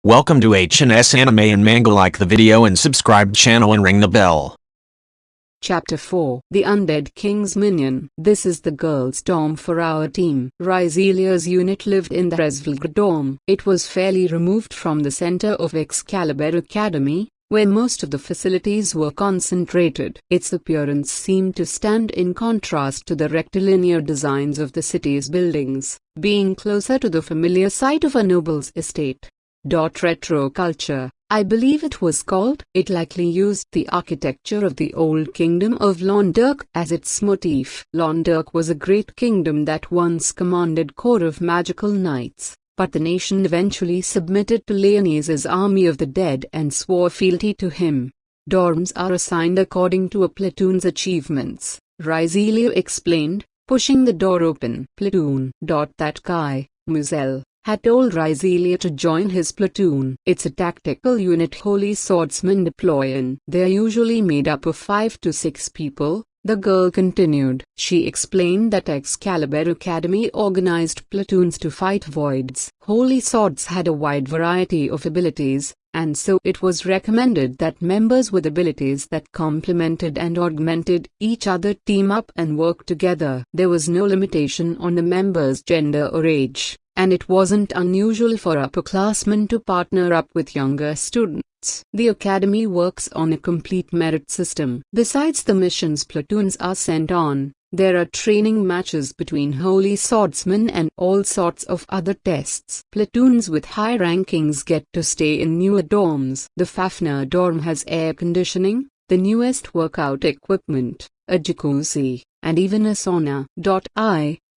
Welcome to HNS Anime and Manga. Like the video and subscribe channel and ring the bell. Chapter 4 The Undead King's Minion. This is the girls' dorm for our team. Ryselia's unit lived in the Resvelg dorm. It was fairly removed from the center of Excalibur Academy, where most of the facilities were concentrated. Its appearance seemed to stand in contrast to the rectilinear designs of the city's buildings, being closer to the familiar site of a noble's estate. Retro culture, I believe it was called. It likely used the architecture of the old kingdom of Londerk as its motif. Londerk was a great kingdom that once commanded corps of magical knights, but the nation eventually submitted to Leonie's army of the dead and swore fealty to him. Dorms are assigned according to a platoon's achievements, Ryselia explained, pushing the door open. Platoon. That guy, Muzel, had told Ryselia to join his platoon. It's a tactical unit Holy Swordsmen deploy in. They're usually made up of 5 to 6 people, the girl continued. She explained that Excalibur Academy organized platoons to fight voids. Holy Swords had a wide variety of abilities, and so it was recommended that members with abilities that complemented and augmented each other team up and work together. There was no limitation on the members' gender or age, and it wasn't unusual for upperclassmen to partner up with younger students. The academy works on a complete merit system. Besides the missions platoons are sent on, there are training matches between Holy Swordsmen and all sorts of other tests. Platoons with high rankings get to stay in newer dorms. The Fafnir dorm has air conditioning, the newest workout equipment, a jacuzzi, and even a sauna.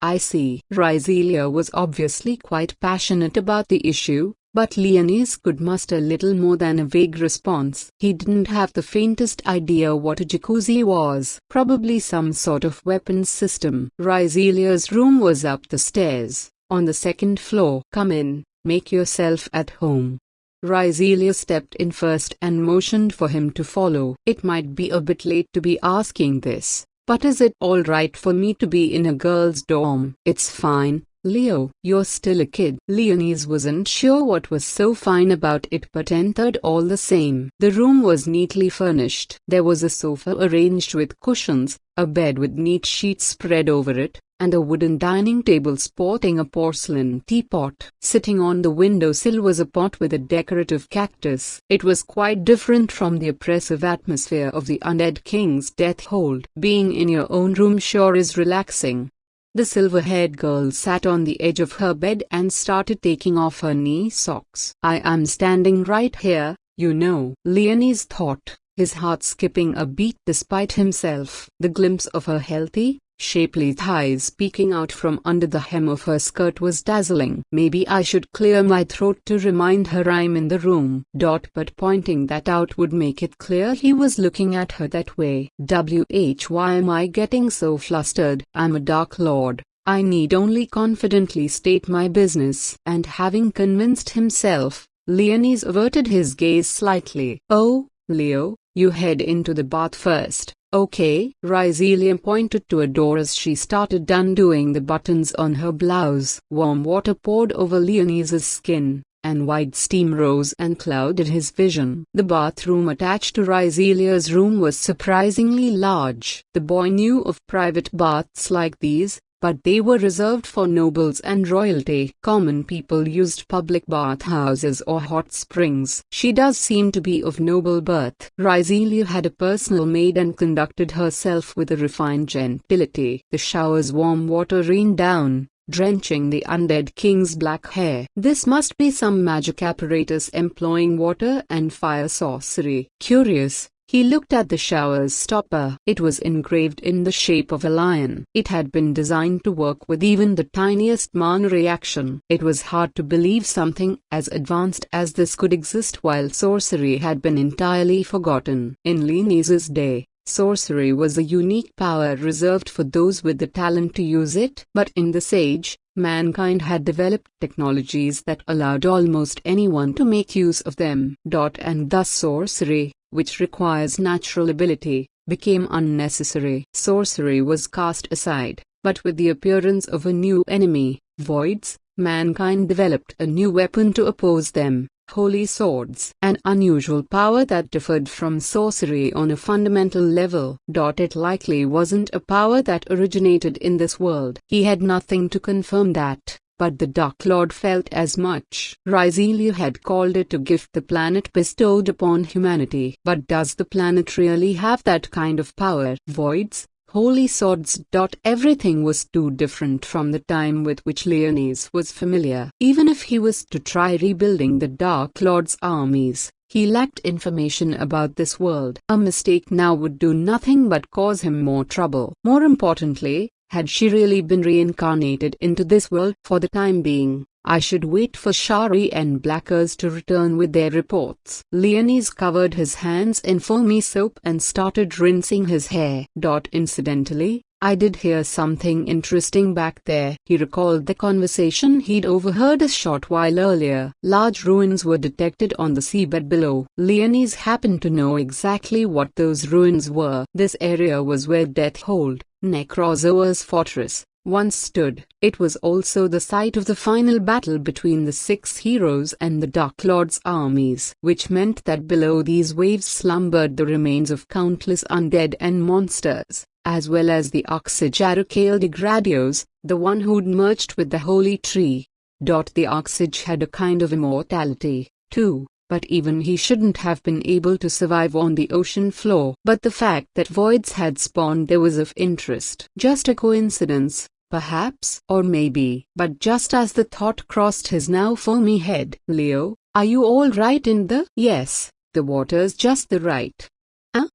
I see. Ryselia was obviously quite passionate about the issue, but Leonis could muster little more than a vague response. He didn't have the faintest idea what a jacuzzi was. Probably some sort of weapons system. Ryselia's room was up the stairs, on the second floor. Come in, make yourself at home. Ryselia stepped in first and motioned for him to follow. It might be a bit late to be asking this, but is it all right for me to be in a girl's dorm? It's fine, Leo. You're still a kid. Leonis wasn't sure what was so fine about it but entered all the same. The room was neatly furnished. There was a sofa arranged with cushions, a bed with neat sheets spread over it, and a wooden dining table sporting a porcelain teapot. Sitting on the windowsill was a pot with a decorative cactus. It was quite different from the oppressive atmosphere of the Undead King's death hold. Being in your own room sure is relaxing. The silver-haired girl sat on the edge of her bed and started taking off her knee socks. I am standing right here, you know, Leonis thought, his heart skipping a beat despite himself. The glimpse of her healthy, shapely thighs peeking out from under the hem of her skirt was dazzling. Maybe I should clear my throat to remind her I'm in the room. But pointing that out would make it clear he was looking at her that way. Why am I getting so flustered? I'm a Dark Lord. I need only confidently state my business. And having convinced himself, Leonis averted his gaze slightly. Oh, Leo, you head into the bath first. Okay. Ryselia pointed to a door as she started undoing the buttons on her blouse. Warm water poured over Leonis's skin, and white steam rose and clouded his vision. The bathroom attached to Ryselia's room was surprisingly large. The boy knew of private baths like these, but they were reserved for nobles and royalty. Common people used public bathhouses or hot springs. She does seem to be of noble birth. Ryselia had a personal maid and conducted herself with a refined gentility. The shower's warm water rained down, drenching the undead king's black hair. This must be some magic apparatus employing water and fire sorcery. Curious, he looked at the shower's stopper. It was engraved in the shape of a lion. It had been designed to work with even the tiniest mana reaction. It was hard to believe something as advanced as this could exist while sorcery had been entirely forgotten. In Leonis's day, sorcery was a unique power reserved for those with the talent to use it. But in this age, mankind had developed technologies that allowed almost anyone to make use of them. And thus sorcery, which requires natural ability, became unnecessary. Sorcery was cast aside, but with the appearance of a new enemy, voids, mankind developed a new weapon to oppose them. Holy swords, an unusual power that differed from sorcery on a fundamental level. It likely wasn't a power that originated in this world. He had nothing to confirm that, but the Dark Lord felt as much. Ryzelia had called it a gift the planet bestowed upon humanity. But does the planet really have that kind of power? Voids, holy swords. Everything was too different from the time with which Leonis was familiar. Even if he was to try rebuilding the Dark Lord's armies, he lacked information about this world. A mistake now would do nothing but cause him more trouble. More importantly, had she really been reincarnated into this world? For the time being, I should wait for Shari and Blackers to return with their reports. Leonis covered his hands in foamy soap and started rinsing his hair. Incidentally, I did hear something interesting back there. He recalled the conversation he'd overheard a short while earlier. Large ruins were detected on the seabed below. Leonis happened to know exactly what those ruins were. This area was where Deathhold, Necrozoa's fortress, once stood. It was also the site of the final battle between the 6 heroes and the Dark Lord's armies, which meant that below these waves slumbered the remains of countless undead and monsters, as well as the Oxyjarocale Degradios, the one who'd merged with the Holy Tree. The Oxyge had a kind of immortality, too, but even he shouldn't have been able to survive on the ocean floor. But the fact that voids had spawned there was of interest. Just a coincidence, perhaps, or maybe. But just as the thought crossed his now foamy head, Leo, are you all right in the? Yes, the water's just the right.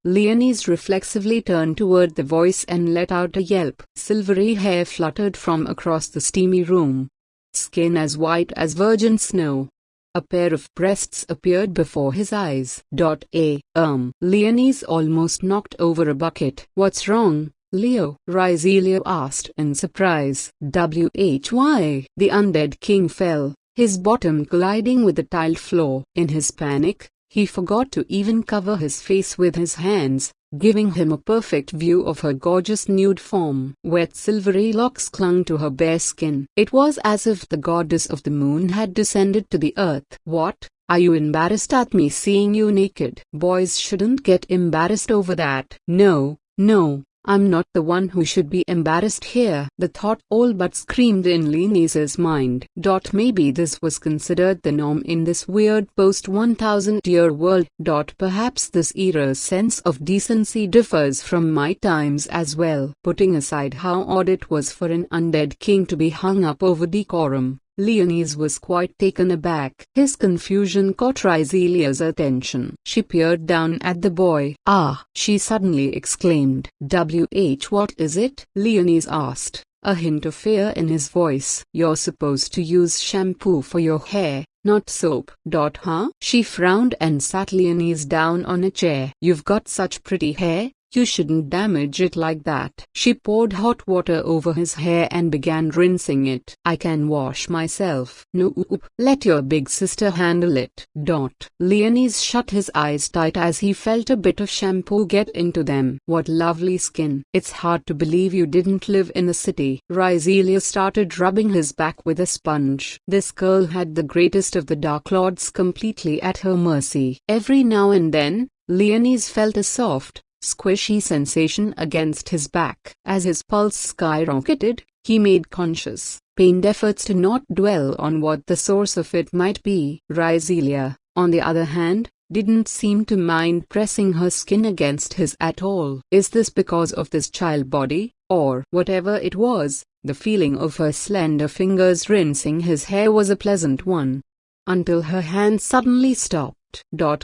Leonis reflexively turned toward the voice and let out a yelp. Silvery hair fluttered from across the steamy room. Skin as white as virgin snow. A pair of breasts appeared before his eyes. Leonis almost knocked over a bucket. What's wrong, Leo? Ryzelia asked in surprise. Why? The undead king fell, his bottom colliding with the tiled floor. In his panic, he forgot to even cover his face with his hands, giving him a perfect view of her gorgeous nude form. Wet silvery locks clung to her bare skin. It was as if the goddess of the moon had descended to the earth. What? Are you embarrassed at me seeing you naked? Boys shouldn't get embarrassed over that. No, I'm not the one who should be embarrassed here. The thought all but screamed in Leonis's mind. Maybe this was considered the norm in this weird post-1000-year world. Perhaps this era's sense of decency differs from my times as well. Putting aside how odd it was for an undead king to be hung up over decorum, Leonis was quite taken aback. His confusion caught Ryzelia's attention. She peered down at the boy. Ah, she suddenly exclaimed. What is it? Leonis asked, a hint of fear in his voice. You're supposed to use shampoo for your hair, not soap. Huh? She frowned and sat Leonis down on a chair. You've got such pretty hair. You shouldn't damage it like that. She poured hot water over his hair and began rinsing it. I can wash myself. No, let your big sister handle it. Leonis shut his eyes tight as he felt a bit of shampoo get into them. What lovely skin. It's hard to believe you didn't live in the city. Ryzelia started rubbing his back with a sponge. This girl had the greatest of the Dark Lords completely at her mercy. Every now and then, Leonis felt a soft, squishy sensation against his back. As his pulse skyrocketed, he made conscious, pained efforts to not dwell on what the source of it might be. Ryzelia, on the other hand, didn't seem to mind pressing her skin against his at all. Is this because of this child body, or whatever it was? The feeling of her slender fingers rinsing his hair was a pleasant one. Until her hand suddenly stopped.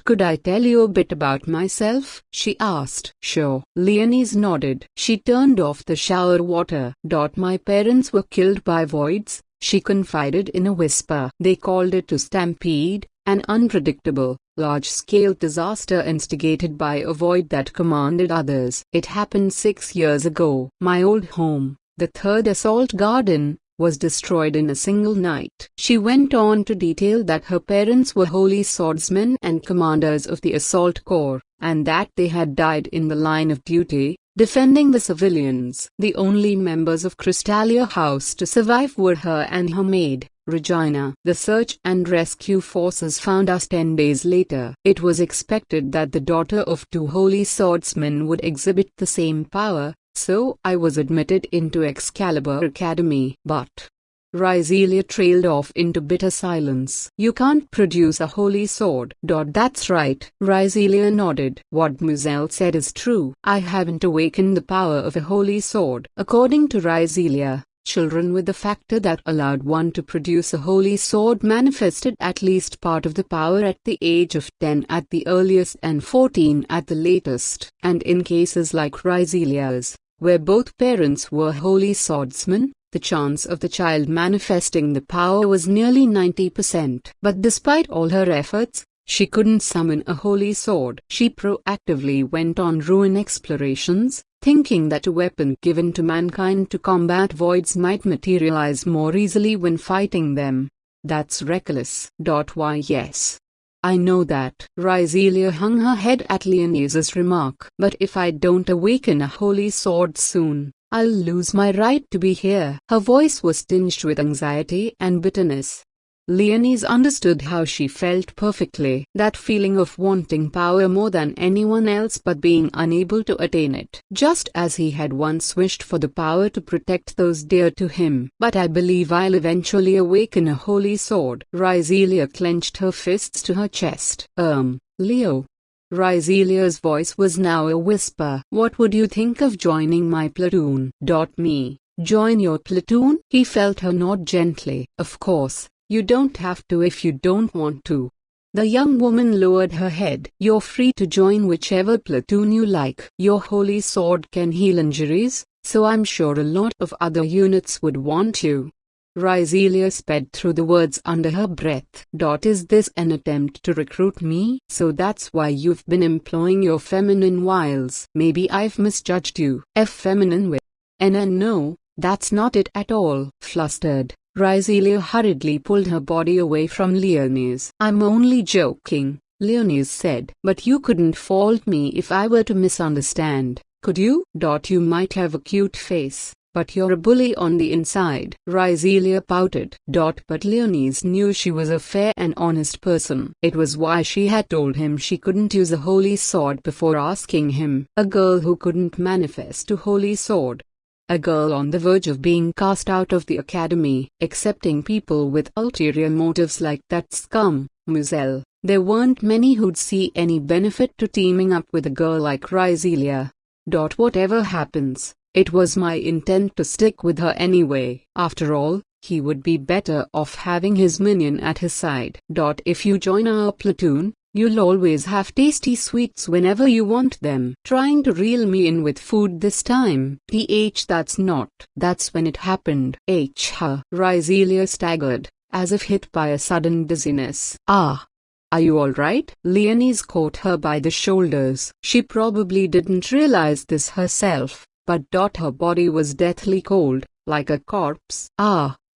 Could I tell you a bit about myself? She asked. Sure. Leonis nodded. She turned off the shower water. My parents were killed by voids, she confided in a whisper. They called it a stampede, an unpredictable, large-scale disaster instigated by a void that commanded others. It happened 6 years ago. My old home, the 3rd Assault Garden, was destroyed in a single night. She went on to detail that her parents were holy swordsmen and commanders of the Assault Corps, and that they had died in the line of duty, defending the civilians. The only members of Crystalia House to survive were her and her maid, Regina. The search and rescue forces found us 10 days later. It was expected that the daughter of two holy swordsmen would exhibit the same power, so I was admitted into Excalibur Academy. But Rizelia trailed off into bitter silence. You can't produce a holy sword. That's right, Rizelia nodded. What Muzel said is true. I haven't awakened the power of a holy sword. According to Rizelia, children with the factor that allowed one to produce a holy sword manifested at least part of the power at the age of 10 at the earliest and 14 at the latest. And in cases like Rizelia's, where both parents were holy swordsmen, the chance of the child manifesting the power was nearly 90%. But despite all her efforts, she couldn't summon a holy sword. She proactively went on ruin explorations, thinking that a weapon given to mankind to combat voids might materialize more easily when fighting them. That's reckless. Why yes. I know that. Rizelia hung her head at Leonie's remark. But if I don't awaken a holy sword soon, I'll lose my right to be here. Her voice was tinged with anxiety and bitterness. Leonie understood how she felt perfectly. That feeling of wanting power more than anyone else but being unable to attain it. Just as he had once wished for the power to protect those dear to him. But I believe I'll eventually awaken a holy sword. Rizelia clenched her fists to her chest. Leo. Rizelia's voice was now a whisper. What would you think of joining my platoon? Me. Join your platoon? He felt her nod gently. Of course, you don't have to if you don't want to. The young woman lowered her head. You're free to join whichever platoon you like. Your holy sword can heal injuries, so I'm sure a lot of other units would want you. Rizelia sped through the words under her breath. Is this an attempt to recruit me? So that's why you've been employing your feminine wiles. Maybe I've misjudged you. Feminine with no, that's not it at all. Flustered, Rizelia hurriedly pulled her body away from Leonie's. I'm only joking, Leonie said. But you couldn't fault me if I were to misunderstand, could you? You might have a cute face, but you're a bully on the inside. Rizelia pouted. But Leonie knew she was a fair and honest person. It was why she had told him she couldn't use a holy sword before asking him. A girl who couldn't manifest a holy sword. A girl on the verge of being cast out of the academy, accepting people with ulterior motives like that scum, Muzel. There weren't many who'd see any benefit to teaming up with a girl like Rizelia. Whatever happens, it was my intent to stick with her anyway. After all, he would be better off having his minion at his side. If you join our platoon, you'll always have tasty sweets whenever you want them. Trying to reel me in with food this time. That's when it happened. Rizelia staggered, as if hit by a sudden dizziness. Are you alright? Leonie caught her by the shoulders. She probably didn't realize this herself, but her body was deathly cold, like a corpse.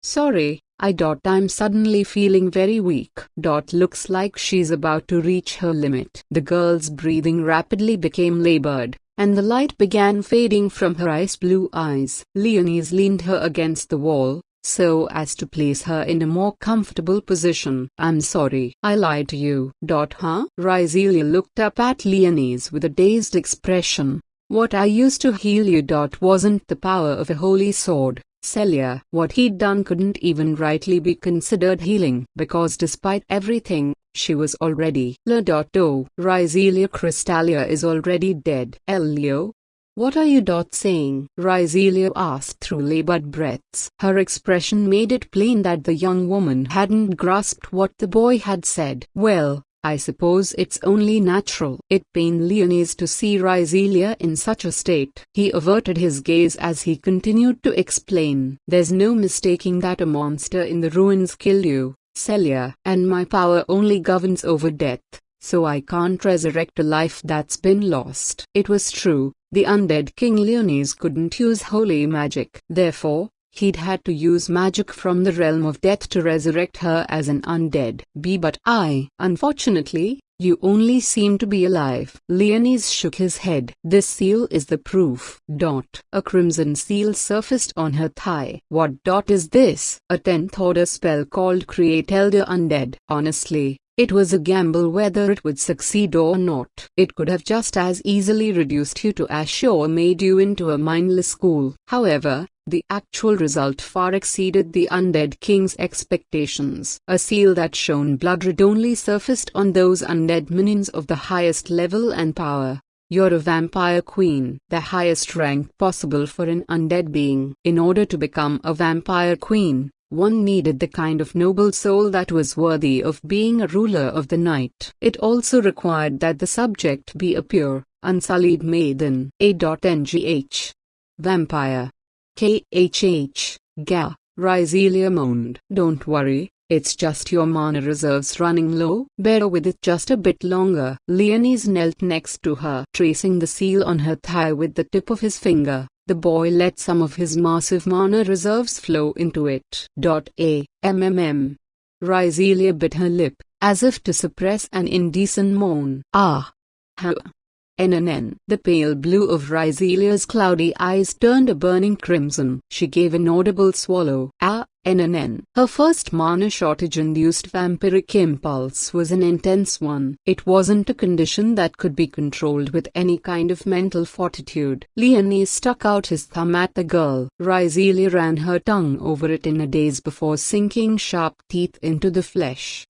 Sorry, I'm suddenly feeling very weak. Looks like she's about to reach her limit. The girl's breathing rapidly became labored, and the light began fading from her ice blue eyes. Leonie leaned her against the wall, so as to place her in a more comfortable position. I'm sorry, I lied to you. Rizelia looked up at Leonie with a dazed expression. What I used to heal you. Wasn't the power of a holy sword, Celia. What he'd done couldn't even rightly be considered healing, because despite everything, she was already Rizelia Crystalia is already dead. Leo? What are you saying? Rizelia asked through labored breaths. Her expression made it plain that the young woman hadn't grasped what the boy had said. Well, I suppose it's only natural. It pained Leonie to see Rizelia in such a state. He averted his gaze as he continued to explain. There's no mistaking that a monster in the ruins killed you, Celia. And my power only governs over death, so I can't resurrect a life that's been lost. It was true, the undead King Leonie couldn't use holy magic. Therefore, he'd had to use magic from the realm of death to resurrect her as an undead. But unfortunately, You only seem to be alive. Leonese shook his head. This seal is the proof. A crimson seal surfaced on her thigh. What is this? A 10th order spell called Create Elder Undead. Honestly, it was a gamble whether it would succeed or not. It could have just as easily reduced you to ash or made you into a mindless ghoul. However, the actual result far exceeded the Undead King's expectations. A seal that shone blood red only surfaced on those undead minions of the highest level and power. You're a vampire queen, the highest rank possible for an undead being. In order to become a vampire queen, one needed the kind of noble soul that was worthy of being a ruler of the night. It also required that the subject be a pure, unsullied maiden. A.ngh. Vampire. KHH. Ga. Rizelia moaned. Don't worry, it's just your mana reserves running low. Bear with it just a bit longer. Leonese knelt next to her, tracing the seal on her thigh with the tip of his finger. The boy let some of his massive mana reserves flow into it. Rizelia bit her lip, as if to suppress an indecent moan. Ah! Huh! NNN. The pale blue of Rizelia's cloudy eyes turned a burning crimson. She gave an audible swallow. NNN. Her first mana shortage-induced vampiric impulse was an intense one. It wasn't a condition that could be controlled with any kind of mental fortitude. Leonese stuck out his thumb at the girl. Rizelia ran her tongue over it in a daze before sinking sharp teeth into the flesh.